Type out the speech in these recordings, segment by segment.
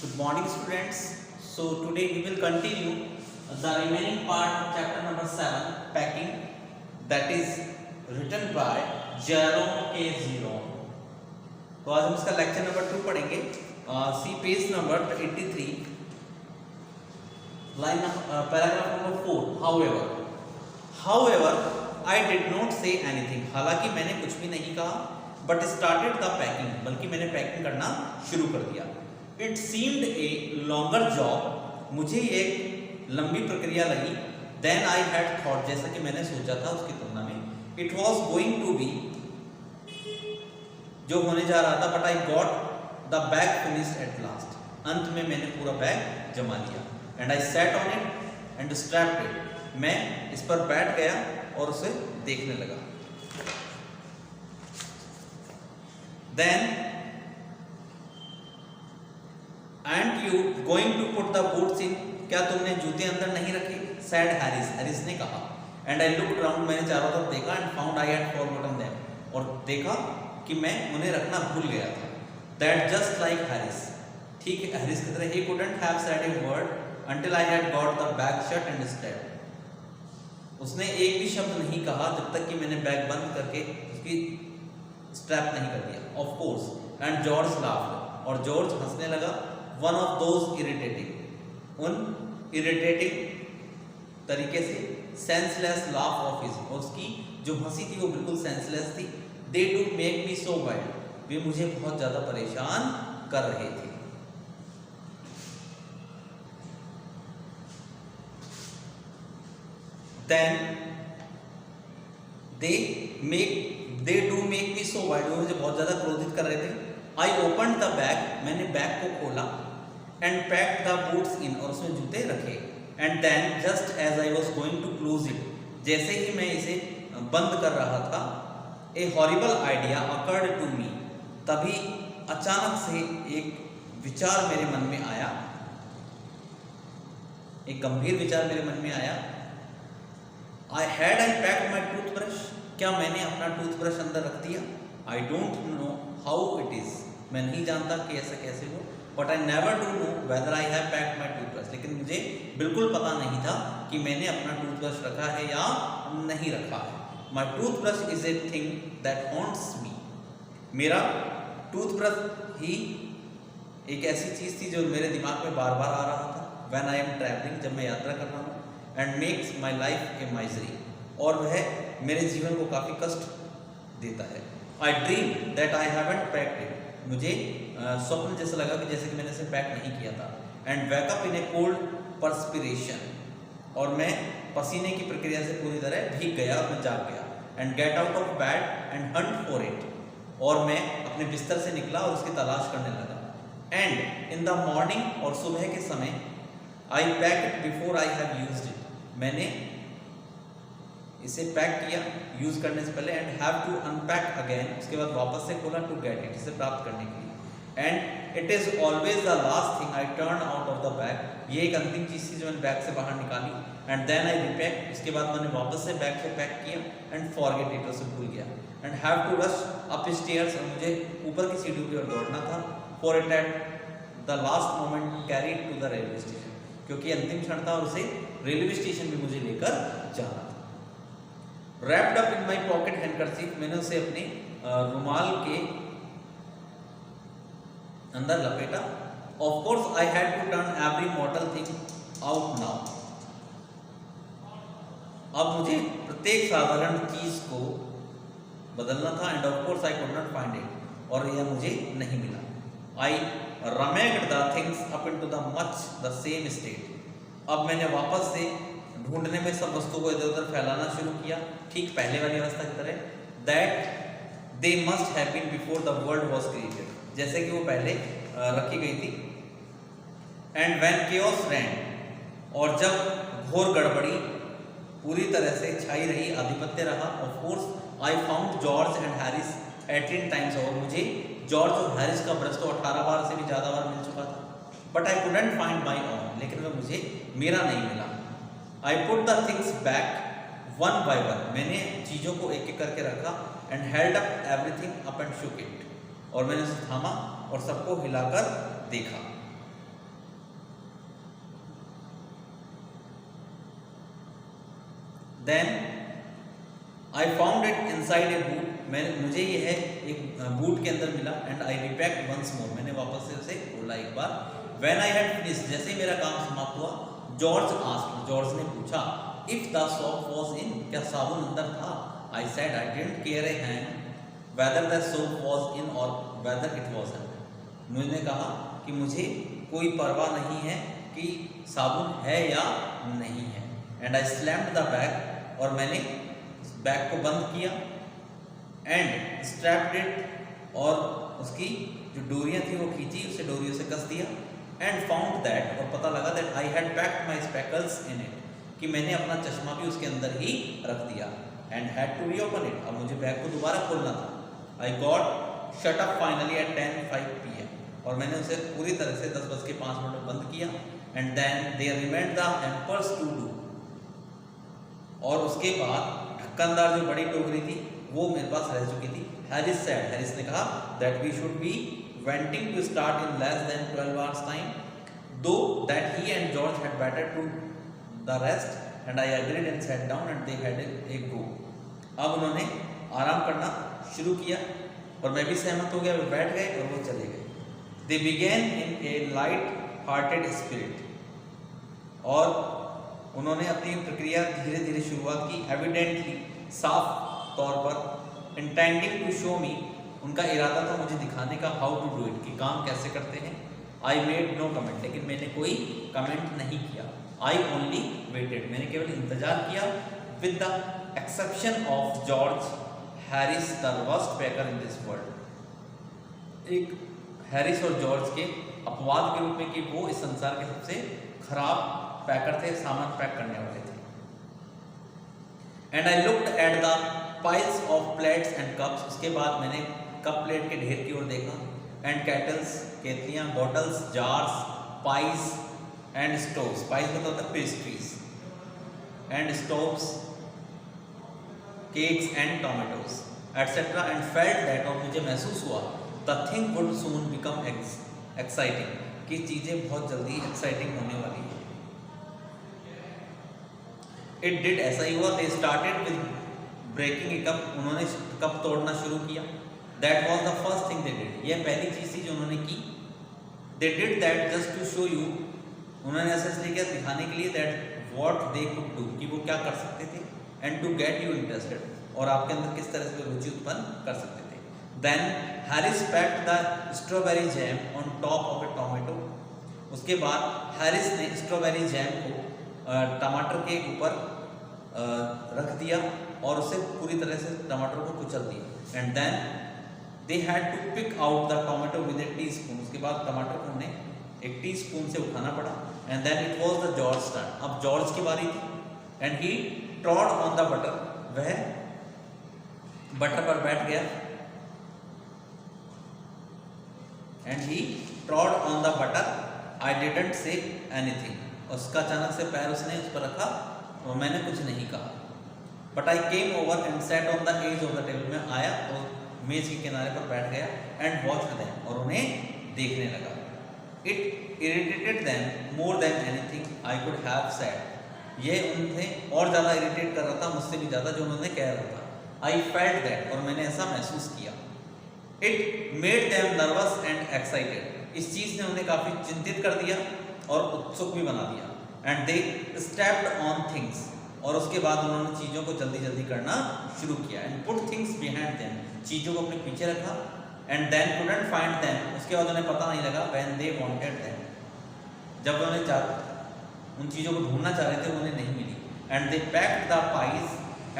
Good morning, students. So today we will continue the remaining part of chapter number 7, packing, that is written by Jerome K. Zero. तो आज हम इसका lecture number 2 पढ़ेंगे. See page number 83, line paragraph number 4. However, I did not say anything. हालांकि मैंने कुछ भी नहीं कहा. But started the packing. बल्कि मैंने पैकिंग करना शुरू कर दिया. It seemed a longer job. मुझे एक लंबी प्रक्रिया लगी. Then I had thought. जैसा कि मैंने सोचा था उसकी तुलना में. It was going to be, जो होने जा रहा था. But I got the bag finished at last. अंत में मैंने पूरा बैग जमा लिया. And I sat on it and strapped it. मैं इस पर बैठ गया और उसे देखने लगा. Then, aren't you going to put the boots in? क्या तुमने जूते अंदर नहीं रखे? Said Harris. Harris ने कहा. And I looked around. मैंने चारों तरफ देखा and found I had forgotten them. और देखा कि मैं उन्हें रखना भूल गया था. That just like Harris. ठीक है, Harris की तरह. He couldn't have said a word until I had got the bag shut and strapped. उसने एक भी शब्द नहीं कहा जब तक कि मैंने बैग बंद करके उसकी स्ट्रैप नहीं कर दिया. Of course. And George laughed. और जॉर्ज हंसने लगा. One of those irritating. उन irritating तरीके से senseless laugh of his. और उसकी जो हंसी थी वो बिल्कुल senseless थी. They do make me so wild. वे मुझे बहुत ज़्यादा परेशान कर रहे थे. Then they do make me so wild. वो मुझे बहुत ज़्यादा क्रोधित कर रहे थे. I opened the bag. मैंने बैग को खोला. And packed the boots in. और उसमें जूते रखे. And then just as I was going to close it. जैसे ही मैं इसे बंद कर रहा था, a horrible idea occurred to me. तभी अचानक से एक विचार मेरे मन में आया. एक गंभीर विचार मेरे मन में आया. I packed my toothbrush. क्या मैंने अपना टूथब्रश अंदर रख दिया? I don't know how it is. मैं नहीं जानता कि ऐसा कैसे हो. But I never do know whether I have packed my toothbrush. लेकिन मुझे बिल्कुल पता नहीं था कि मैंने अपना टूथब्रश रखा है या नहीं रखा है. My toothbrush is a thing that haunts me. मेरा टूथब्रश ही एक ऐसी चीज़ थी जो मेरे दिमाग में बार बार आ रहा था. When I am traveling, जब मैं यात्रा कर रहा हूँ. And makes my life a misery. और वह मेरे जीवन को काफ़ी कष्ट देता है. I dream that I haven't packed it. मुझे स्वप्न जैसा लगा कि जैसे कि मैंने इसे पैक नहीं किया था. And wake up in a cold perspiration. और मैं पसीने की प्रक्रिया से पूरी तरह भीग गया और मैं जाग गया. And get out of bed and hunt for it. और मैं अपने बिस्तर से निकला और उसकी तलाश करने लगा. And in the morning, और सुबह के समय, I packed it before I have used it. मैंने इसे पैक किया यूज करने से पहले. And have to unpack again. उसके बाद वापस से खोला टू गेट इट. इसे प्राप्त करने के लिए. And it is always the last thing I turn out of the bag. ये एक अंतिम चीज थी जो मैंने बैग से बाहर निकाली. And then I repack. इसके बाद मैंने वापस से बैग को पैक किया. And forget it. उसे भूल गया. And have to rush up stairs. और मुझे ऊपर की सीढ़ियों की ओर दौड़ना था. For it at the last moment carried to the railway station. क्योंकि अंतिम क्षण था और उसे रेलवे स्टेशन भी मुझे लेकर जाना था. Wrapped up in my pocket handkerchief. मैंने उसे अपने रुमाल के अंदर लपेटा. Of course I had to turn every mortal thing out now. अब मुझे प्रत्येक साधारण चीज को बदलना था. And of course I could not find it. और यह मुझे नहीं मिला. I rummaged the things up into the much the same state. अब मैंने वापस से ढूंढने में सब वस्तुओं को इधर उधर फैलाना शुरू किया, ठीक पहले वाली अवस्था की तरह. That they must have been before the world was created. जैसे कि वो पहले रखी गई थी. And when chaos reigned. और जब घोर गड़बड़ी पूरी तरह से छाई रही, आधिपत्य रहा. Of course I found George and Harris 18 times. और मुझे जॉर्ज और हैरिस का ब्रश तो 18 बार से भी ज़्यादा बार मिल चुका था. But I couldn't find my own. लेकिन वह मुझे मेरा नहीं मिला. I put the things back one by one. मैंने चीज़ों को एक एक करके रखा. And held up everything up and shook it. और मैंने उसे थामा और सबको हिलाकर देखा. Then I found it inside a boot, मुझे ये है एक बूट के अंदर मिला, एंड आई रिपैक्ड वंस मोर, मैंने वापस से उसे खोला एक बार। व्हेन आई हैड फिनिश्ड, जैसे ही मेरा काम समाप्त हुआ, जॉर्ज ने पूछा if the soap was in, क्या साबुन अंदर था? I said I didn't care A hand whether the soap was in और वेदर इट वाज इन। मैंने कहा कि मुझे कोई परवाह नहीं है कि साबुन है या नहीं है। And I slammed the bag, और मैंने बैग को बंद किया, एंड स्ट्रैप्ड इट, और उसकी जो डोरियां थी वो खींची, उसे डोरियों से कस दिया। एंड फाउंड दैट, और पता लगा that I had packed my speckles in it, कि मैंने अपना चश्मा भी उसके अंदर ही रख दिया। And had to reopen it, अब मुझे बैग को दोबारा खोलना था। I got shut up finally at 10:05 PM, और मैंने उसे पूरी तरह से 10:05 में बंद किया। And then there remained the hampers to do, और उसके बाद ढक्कनदार जो बड़ी टोकरी थी वो मेरे पास रह चुकी थी। हैरिस ने कहा that we should be wanting to start in less than 12 hours time, though that he and George had better to the rest, and I agreed and sat down and they had a go. अब उन्होंने आराम करना शुरू किया और मैं भी सहमत हो गया, वे बैठ गए और वो चले गए। They began in a light-hearted spirit, और उन्होंने अपनी प्रक्रिया धीरे धीरे शुरुआत की। Evidently, साफ तौर पर, intending to show me, उनका इरादा था मुझे दिखाने का, हाउ टू डू इट, कि काम कैसे करते हैं। आई मेड नो कमेंट, लेकिन मैंने कोई कमेंट नहीं किया। आई ओनली वेटेड, मैंने केवल इंतजार किया। With the exception of George Harris the worst packer in this world, एक हैरिस और जॉर्ज के अपवाद के रूप में कि वो इस संसार के सबसे खराब पैकर थे, सामान पैक करने वाले थे। And I looked at the piles of plates and cups, उसके बाद मैंने कप प्लेट के ढेर की ओर देखा। एंड कैटल्स, केतलियाँ, bottles, jars, pies and stoves, pies मतलब होता है pastries, and stoves, cakes and tomatoes etcetera, and felt that, और मुझे महसूस हुआ the thing would soon become exciting, कि चीज़ें बहुत जल्दी एक्साइटिंग होने वाली है। इट डिड, ऐसा ही हुआ। They started with breaking a cup, उन्होंने कप तोड़ना शुरू किया। That was the first thing they did, यह पहली चीज़ थी जो उन्होंने की। They did that just to show you, उन्होंने ऐसा इसलिए किया दिखाने के लिए, that what they could do, कि वो क्या कर सकते थे, and to get you interested, और आपके अंदर किस तरह से रुचि उत्पन्न कर सकते थे। Then Harris packed the strawberry jam on top of a tomato, उसके बाद हैरिस ने स्ट्रॉबेरी जैम को टमाटर के ऊपर रख दिया और उसे पूरी तरह से टमाटर को कुचल दिया। And then they had to pick out the tomato with a teaspoon, उसके बाद टमाटर को उन्हें एक टीस्पून से उठाना पड़ा। And then it was the George turn, अब जॉर्ज की बारी थी। And he trod on the butter, वह बटर पर बैठ गया। And he trod on the butter, I didn't say anything, उसका अचानक से पैर उसने उस पर रखा और मैंने कुछ नहीं कहा। But I came over and sat on the edge of the table, में आया और मेज के किनारे पर बैठ गया। एंड वॉच्ड देम, और उन्हें देखने लगा। It irritated them more than anything I could have said, यह उन्हें और ज़्यादा इरिटेट कर रहा था, मुझसे भी ज़्यादा, जो उन्होंने कह रहा था। आई फेल्ट दैट, और मैंने ऐसा महसूस किया। It made them nervous and excited, इस चीज़ ने उन्हें काफ़ी चिंतित कर दिया और उत्सुक भी बना दिया। And they stepped on things, और उसके बाद उन्होंने चीज़ों को जल्दी जल्दी करना शुरू किया। And put things behind them, चीज़ों को अपने पीछे रखा। And then couldn't find them, उसके बाद उन्हें पता नहीं लगा। व्हेन दे वांटेड देम, जब उन्हें उन चीज़ों को ढूंढना चाह रहे थे, उन्हें नहीं मिली। And they packed the pies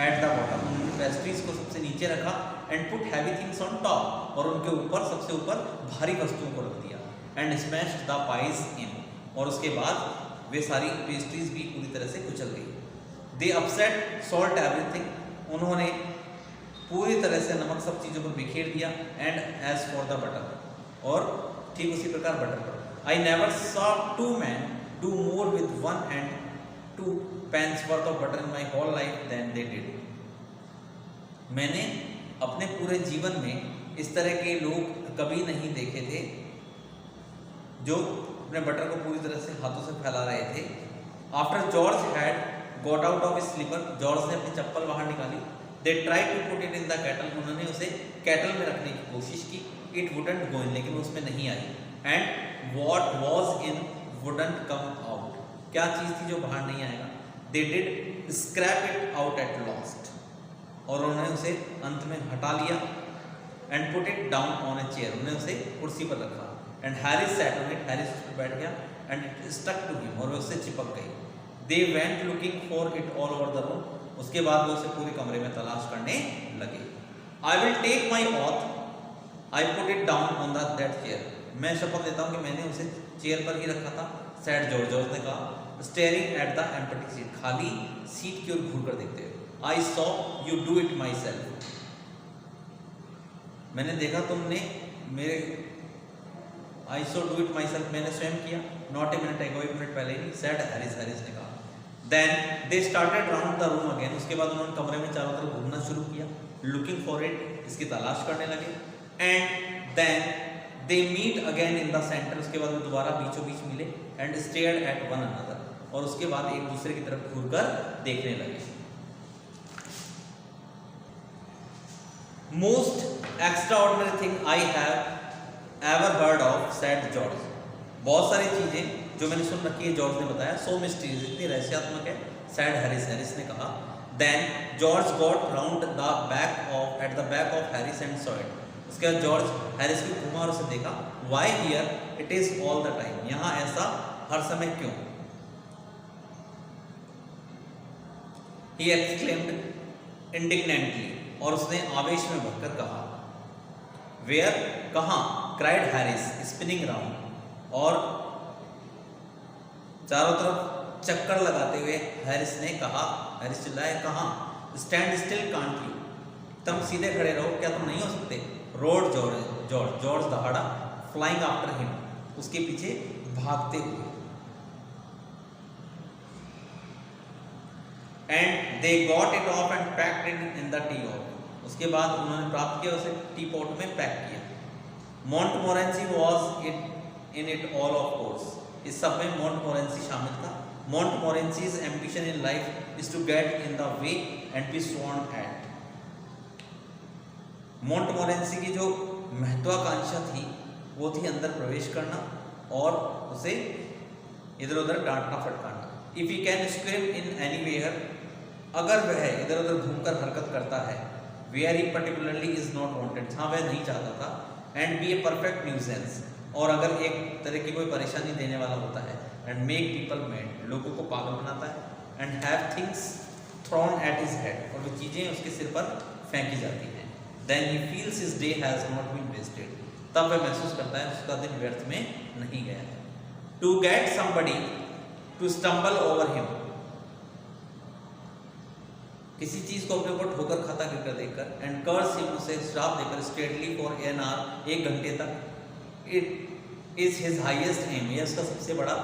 at the bottom, उन्होंने पेस्ट्रीज को सबसे नीचे रखा। And put heavy things on top, और उनके ऊपर सबसे ऊपर भारी वस्तुओं को रख दिया। एंड स्मैश्ड द पाइस इन, और उसके बाद वे सारी पेस्ट्रीज भी पूरी तरह से कुचल गई। दे अपसेट सॉल्ट एवरीथिंग, उन्होंने पूरी तरह से नमक सब चीज़ों पर बिखेर दिया। And as for the butter, और ठीक उसी प्रकार बटर पर। I never saw two man do more with 1 and 2 pence worth of butter in my whole life than they did. मैंने अपने पूरे जीवन में इस तरह के लोग कभी नहीं देखे थे जो अपने बटर को पूरी तरह से हाथों से फैला रहे थे। After George had got out of slipper, George ने अपनी चप्पल बाहर निकाली। They try to put it in the kettle, उन्होंने उसे कैटल में रखने की कोशिश की। इट वुडंट गो इन, लेकिन उसमें नहीं आई। And what was in wouldn't come out, क्या चीज़ थी जो बाहर नहीं आएगा। They did scrape it out at last, और उन्होंने उसे अंत में हटा लिया। And put it down on a chair, उन्होंने उसे कुर्सी पर रखा। And Harris sat on it, Harris उस पर बैठ गया। And it stuck to him, और वह उससे चिपक गई। They went looking for it all over the room, उसके बाद वो उसे पूरे कमरे में तलाश करने लगे। I will take my oath, I put it down on that chair, मैं शपथ लेता हूँ कि मैंने उसे चेयर पर ही रखा था। सैड जॉर्ज, जॉर्ज ने कहा। Staring at the empty seat, खाली सीट की ओर घूर कर देखते हुए। I saw you do it my self, मैंने देखा तुमने मेरे, I saw do it my self, मैंने स्वयं किया। नॉट ए मिनट एगो, एक मिनट पहले ही। सैड हैरिस, हैरिस ने कहा। Then they started round the room again, उसके बाद उन्होंने कमरे में चारों तरफ घूमना शुरू किया। लुकिंग फॉर इट, इसकी तलाश करने लगे। And then they meet again in the centre, उसके बाद वो दोबारा बीचों बीच मिले। And stared at one another, और उसके बाद एक दूसरे की तरफ घूर कर देखने लगे। Most extraordinary thing I have ever heard of, sad George, बहुत सारी चीजें जो मैंने सुन रखी है, जॉर्ज ने बताया। सो मिस्टीरियस, इतनी रहस्यात्मक है। सैड हैरिस, हैरिस ने कहा। Then George got round the back of, at the back of Harris and saw it, उसके बाद जॉर्ज हैरिस को घुमा और उसे देखा। Why here it is all the time, यहाँ ऐसा हर समय क्यों। ही एक्सक्लेम्ड इंडिग्नेंटली, और उसने आवेश में भरकर कहा। वेयर, कहाँ, क्राइड हैरिस स्पिनिंग राउंड, और चारों तरफ चक्कर लगाते हुए हैरिस ने कहा, हैरिस चिल्लाए, कहाँ। स्टैंड स्टिल कांट यू, तुम सीधे खड़े रहो, क्या तुम नहीं हो सकते। रोड जॉर्ज, जॉर्ज, जॉर्ज दहाड़ा। फ्लाइंग आफ्टर हिम, उसके पीछे भागते हुए। And they got it off and packed it in the teapot, उसके बाद उन्होंने प्राप्त किया, उसे टी पॉट में पैक किया। Montmorency was it in it all of course, इस सब में मोंटमोरेंसी शामिल था। Montmorency's ambition in life is to get in the way and be sworn at, Montmorency की जो महत्वाकांक्षा थी वो थी अंदर प्रवेश करना और उसे इधर उधर डांटना फटकारना। If he can squirm in anywhere, अगर वह इधर उधर घूमकर हरकत करता है, where he particularly is not wanted, जहाँ वह नहीं चाहता था। And be a perfect nuisance, और अगर एक तरह की कोई परेशानी देने वाला होता है। एंड मेक पीपल मैड, लोगों को पागल बनाता है। And have things thrown at his head, और वो चीज़ें उसके सिर पर फेंकी जाती हैं। Then he feels his day has not been wasted, तब वह महसूस करता है उसका दिन व्यर्थ में नहीं गया है। To get somebody to stumble over him, किसी चीज को अपने ऊपर ठोकर खाता गिरकर देखकर। एंड कर्स हिम, उसे श्राप देकर। स्ट्रेटली फॉर एन आवर, 1 घंटे तक। It is his highest aim, यह उसका सबसे बड़ा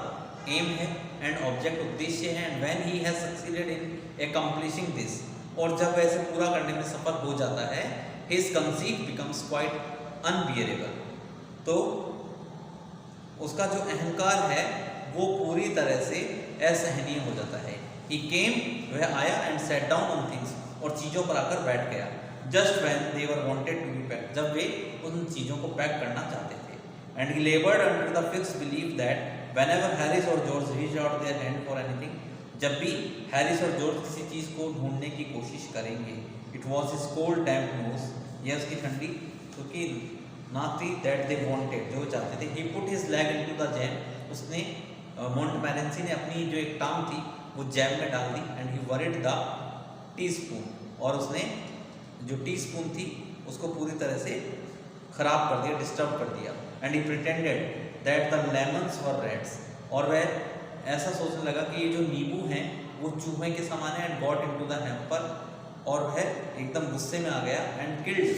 एम है। एंड ऑब्जेक्ट, उद्देश्य है। And when he has succeeded in accomplishing this, और जब वह इसे पूरा करने में सफल हो जाता है, his conceit becomes quite unbearable, तो उसका जो अहंकार है वो पूरी तरह से असहनीय हो जाता है। He came, वह आया। And sat down on things, और चीज़ों पर आकर बैठ गया। Just when they were wanted to be packed, जब वे उन चीज़ों को पैक करना चाहते थे। And he labored under the fixed belief that whenever Harris और George reached out their hand for anything, जब भी हैरिस और जॉर्ज किसी चीज़ को ढूंढने की कोशिश करेंगे, it was his cold damp nose, यह उसकी ठंडी क्योंकि नाक थी, that they wanted, जो चाहते थे। He put his leg into the jam, उसने मोंटमोरेंसी ने अपनी जो एक टांग थी वो जैम में डाल दी। And he worried the teaspoon, और उसने जो टीस्पून थी उसको पूरी तरह से खराब कर दिया, डिस्टर्ब कर दिया। And he pretended that the lemons were rats, और वह ऐसा सोचने लगा कि ये जो नींबू हैं वो चूहे के समान है। And got into the hamper, और वह एकदम गुस्से में आ गया। एंड किल्ड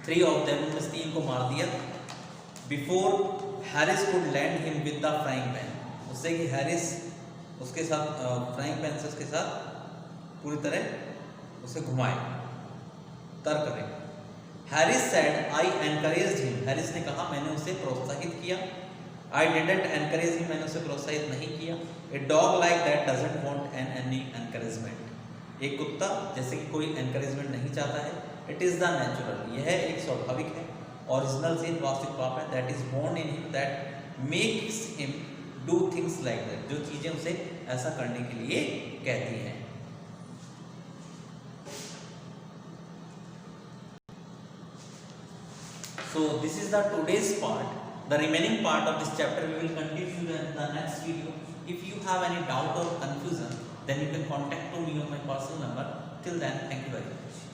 3 ऑफ देम, उनमें 3 को मार दिया। Before Harris could land him with the frying pan, उससे कि हैरिस उसके साथ फ्राइंग पैन से उसके साथ पूरी तरह उसे घुमाए, तर करे। Harris said I encouraged him, Harris ने कहा मैंने उसे प्रोत्साहित किया। आई डिडंट एनकरेज हिम, मैंने उसे प्रोत्साहित नहीं किया। A dog like that doesn't want any encouragement, एक कुत्ता जैसे कि कोई एनकरेजमेंट नहीं चाहता है। इट इज़ द नेचुरल, यह एक स्वाभाविक है। ओरिजिनल सीन वास्तविक पाप है, that is born in him that makes him do things like that, जो चीज़ें उसे ऐसा करने के लिए कहती हैं। So this is the today's part. The remaining part of this chapter we will continue in the next video. If you have any doubt or confusion, then you can contact me on my personal number. Till then, thank you very much.